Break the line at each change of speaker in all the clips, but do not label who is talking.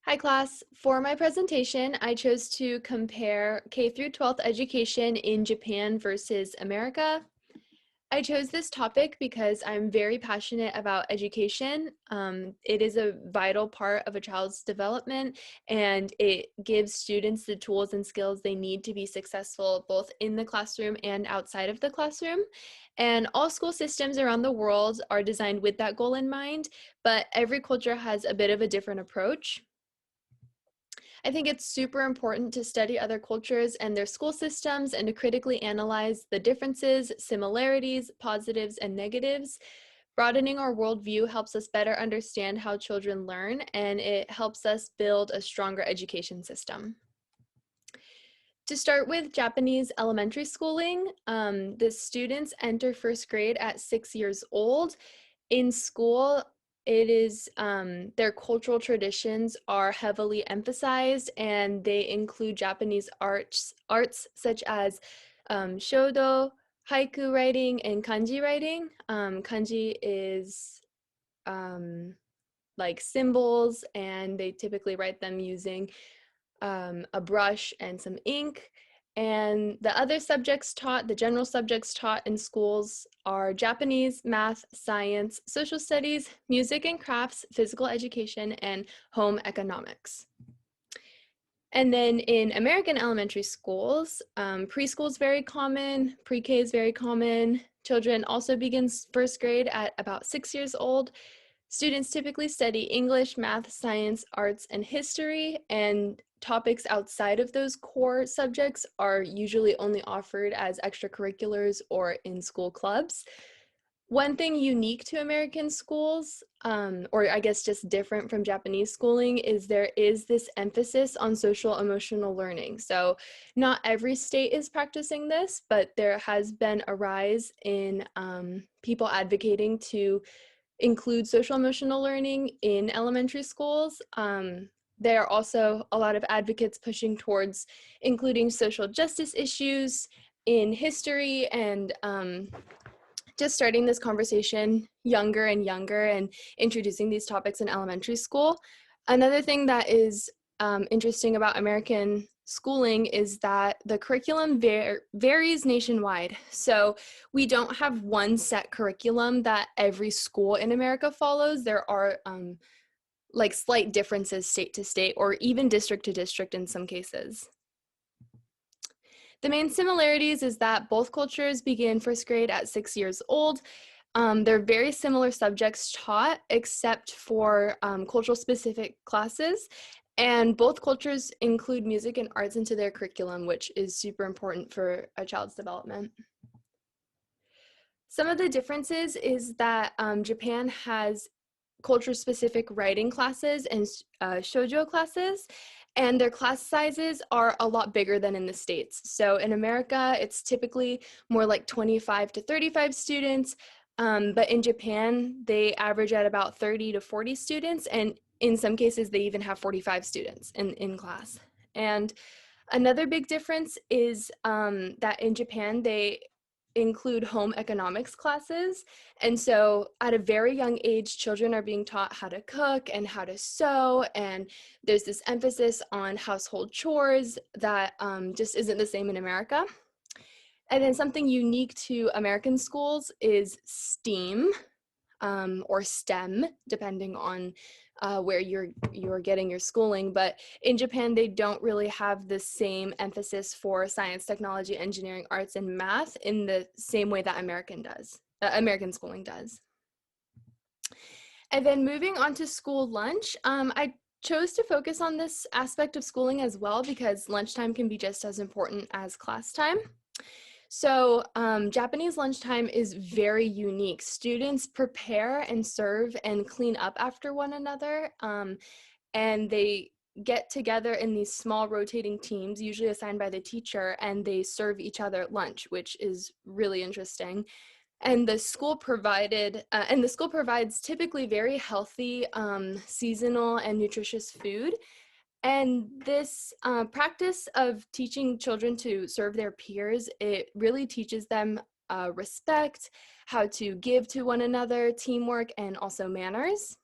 Hi class. For my presentation, I chose to compare K through 12th education in Japan versus America. I chose this topic because I'm very passionate about education. It is a vital part of a child's development, and it gives students the tools and skills they need to be successful both in the classroom and outside of the classroom. And all school systems around the world are designed with that goal in mind, but every culture has a bit of a different approach. I think it's super important to study other cultures and their school systems and to critically analyze the differences, similarities, positives, and negatives. Broadening our worldview helps us better understand how children learn, and it helps us build a stronger education system. To start with Japanese elementary schooling, the students enter first grade at 6 years old. In school, it is their cultural traditions are heavily emphasized, and they include Japanese arts such as shodo, haiku writing, and kanji writing. Kanji is like symbols, and they typically write them using a brush and some ink. And the other subjects taught, the general subjects taught in schools are Japanese, math, science, social studies, music and crafts, physical education, and home economics. And then in American elementary schools, preschool is very common, pre-K is very common. Children also begin first grade at about 6 years old. Students typically study English, math, science, arts, and history, and topics outside of those core subjects are usually only offered as extracurriculars or in school clubs. One thing unique to American schools, or I guess just different from Japanese schooling, is there is this emphasis on social emotional learning. So not every state is practicing this, but there has been a rise in people advocating to include social emotional learning in elementary schools. There are also a lot of advocates pushing towards including social justice issues in history, and just starting this conversation younger and younger and introducing these topics in elementary school. Another thing that is interesting about American schooling is that the curriculum varies nationwide. So we don't have one set curriculum that every school in America follows. There are like slight differences state to state or even district to district in some cases. The main similarities is that both cultures begin first grade at 6 years old. They're very similar subjects taught, except for cultural specific classes. And both cultures include music and arts into their curriculum, which is super important for a child's development. Some of the differences is that Japan has culture-specific writing classes and shoujo classes, and their class sizes are a lot bigger than in the States. So in America, it's typically more like 25 to 35 students, but in Japan, they average at about 30 to 40 students, and in some cases, they even have 45 students in class. And another big difference is that in Japan, they include home economics classes. And so at a very young age, children are being taught how to cook and how to sew. And there's this emphasis on household chores that just isn't the same in America. And then something unique to American schools is STEAM, or STEM, depending on where you're getting your schooling. But in Japan, they don't really have the same emphasis for science, technology, engineering, arts, and math in the same way that American schooling does. And then moving on to school lunch, I chose to focus on this aspect of schooling as well because lunchtime can be just as important as class time. So Japanese lunchtime is very unique. Students prepare and serve and clean up after one another, and they get together in these small rotating teams, usually assigned by the teacher, and they serve each other lunch, which is really interesting. And the school provides typically very healthy, seasonal and nutritious food. And this practice of teaching children to serve their peers, it really teaches them respect, how to give to one another, teamwork, and also manners.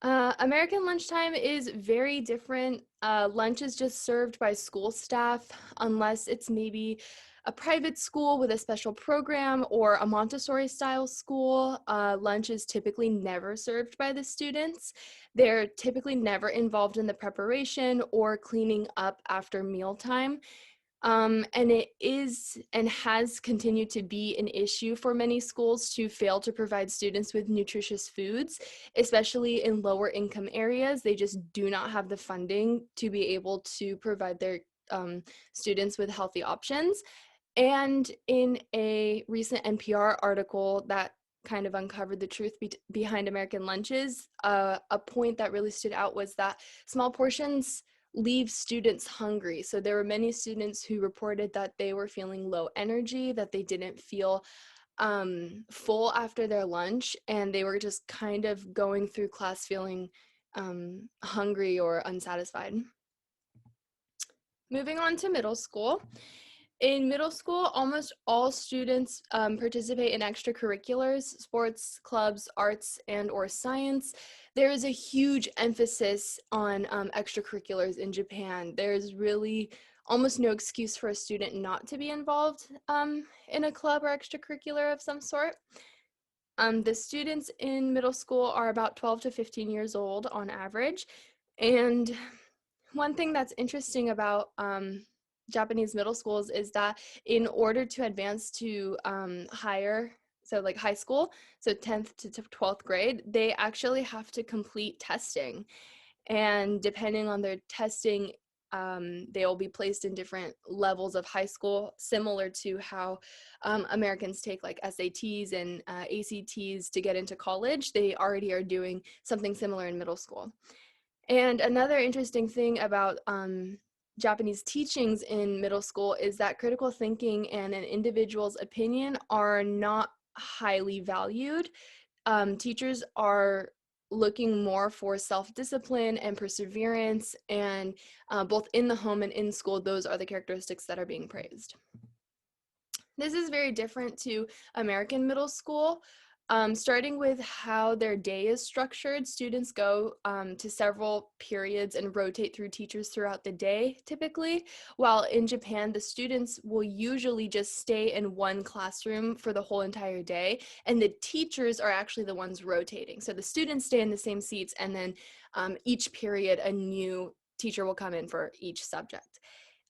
American lunchtime is very different. Lunch is just served by school staff, unless it's maybe a private school with a special program or a Montessori style school. Lunch is typically never served by the students. They're typically never involved in the preparation or cleaning up after mealtime. And it is and has continued to be an issue for many schools to fail to provide students with nutritious foods, especially in lower income areas. They just do not have the funding to be able to provide their students with healthy options. And in a recent NPR article that kind of uncovered the truth behind American lunches, a point that really stood out was that small portions leave students hungry. So there were many students who reported that they were feeling low energy, that they didn't feel full after their lunch, and they were just kind of going through class feeling hungry or unsatisfied. Moving on to middle school. In middle school, almost all students participate in extracurriculars, sports, clubs, arts, and or science. There is a huge emphasis on extracurriculars in Japan. There's really almost no excuse for a student not to be involved in a club or extracurricular of some sort. The students in middle school are about 12 to 15 years old on average. And one thing that's interesting about Japanese middle schools is that in order to advance to higher, so like high school, so 10th to 12th grade, they actually have to complete testing. And depending on their testing, they will be placed in different levels of high school, similar to how Americans take like SATs and ACTs to get into college. They already are doing something similar in middle school. And another interesting thing about Japanese teachings in middle school is that critical thinking and an individual's opinion are not highly valued. Teachers are looking more for self-discipline and perseverance, and both in the home and in school, those are the characteristics that are being praised. This is very different to American middle school. Starting with how their day is structured, students go to several periods and rotate through teachers throughout the day, typically, while in Japan, the students will usually just stay in one classroom for the whole entire day, and the teachers are actually the ones rotating. So the students stay in the same seats, and then each period, a new teacher will come in for each subject.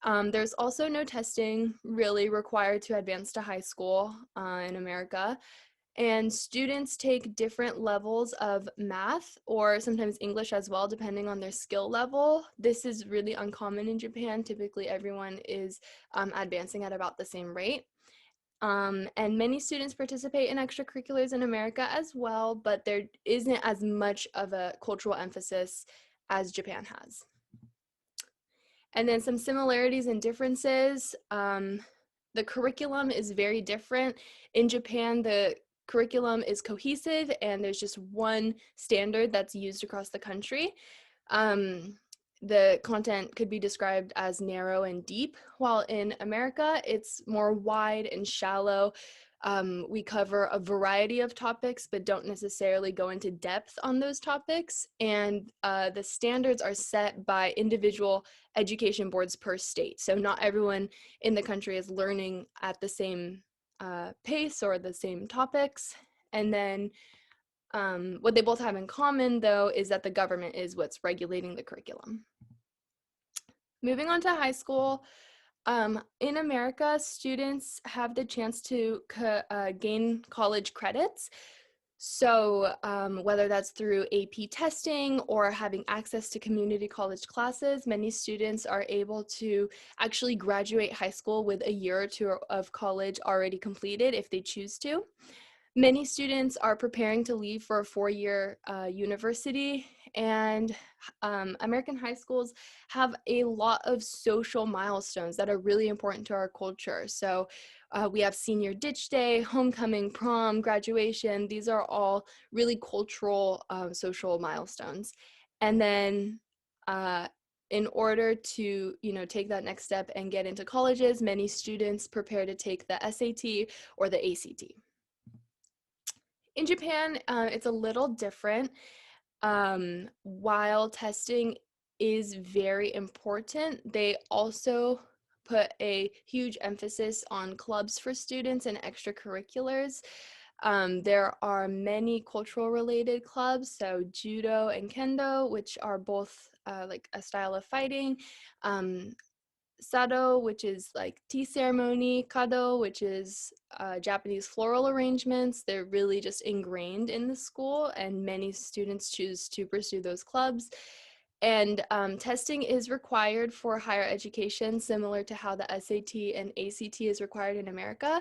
There's also no testing really required to advance to high school in America. And students take different levels of math or sometimes English as well, depending on their skill level. This is really uncommon in Japan. Typically, everyone is advancing at about the same rate. And many students participate in extracurriculars in America as well, but there isn't as much of a cultural emphasis as Japan has. And then some similarities and differences. The curriculum is very different. In Japan, the curriculum is cohesive and there's just one standard that's used across the country. The content could be described as narrow and deep, while in America, it's more wide and shallow. We cover a variety of topics, but don't necessarily go into depth on those topics. And the standards are set by individual education boards per state. So not everyone in the country is learning at the same pace or the same topics. And then what they both have in common, though, is that the government is what's regulating the curriculum. Moving on to high school, in America, students have the chance to gain college credits. So whether that's through AP testing or having access to community college classes, many students are able to actually graduate high school with a year or two of college already completed if they choose to. Many students are preparing to leave for a four-year university, and American high schools have a lot of social milestones that are really important to our culture. So we have senior ditch day, homecoming, prom, graduation. These are all really cultural social milestones. And then in order to, take that next step and get into colleges, many students prepare to take the SAT or the ACT. In Japan, it's a little different. While testing is very important, they also put a huge emphasis on clubs for students and extracurriculars. There are many cultural related clubs, so judo and kendo, which are both like a style of fighting. Um, Sado, which is like tea ceremony, Kado, which is Japanese floral arrangements. They're really just ingrained in the school, and many students choose to pursue those clubs. And testing is required for higher education, similar to how the SAT and ACT is required in America.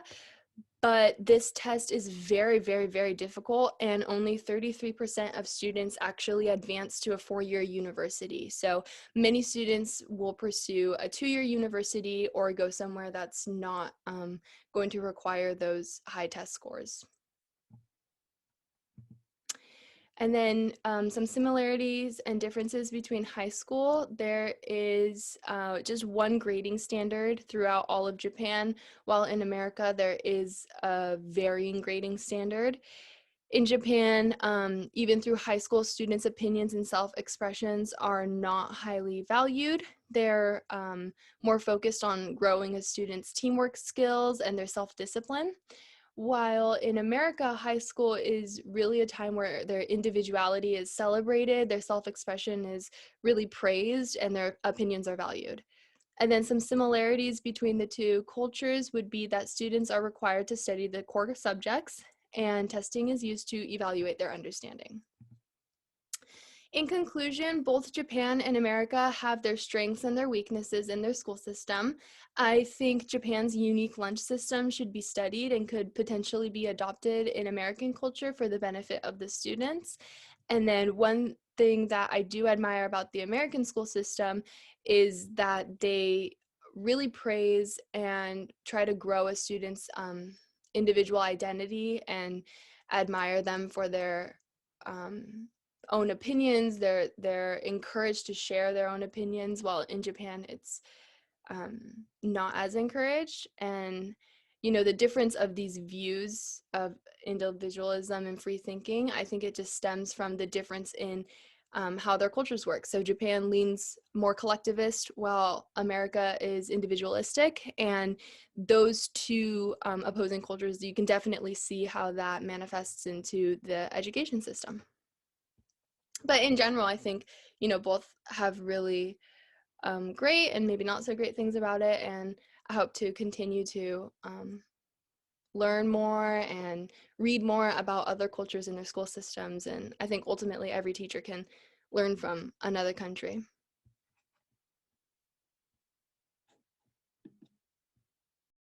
But this test is very, very, very difficult, and only 33% of students actually advance to a 4-year university. So many students will pursue a 2-year university or go somewhere that's not going to require those high test scores. And then some similarities and differences between high school. There is just one grading standard throughout all of Japan, while in America there is a varying grading standard. In Japan, even through high school, students' opinions and self-expressions are not highly valued. They're more focused on growing a student's teamwork skills and their self-discipline. While in America, high school is really a time where their individuality is celebrated, their self-expression is really praised, and their opinions are valued. And then some similarities between the two cultures would be that students are required to study the core subjects, and testing is used to evaluate their understanding. In conclusion, both Japan and America have their strengths and their weaknesses in their school system. I think Japan's unique lunch system should be studied and could potentially be adopted in American culture for the benefit of the students. And then one thing that I do admire about the American school system is that they really praise and try to grow a student's individual identity and admire them for their own opinions. They're encouraged to share their own opinions, while in Japan it's not as encouraged. And the difference of these views of individualism and free thinking, I think it just stems from the difference in how their cultures work. So Japan leans more collectivist, while America is individualistic, and those two opposing cultures, you can definitely see how that manifests into the education system. But in general, I think both have really great and maybe not so great things about it, and I hope to continue to learn more and read more about other cultures and their school systems. And I think ultimately every teacher can learn from another country.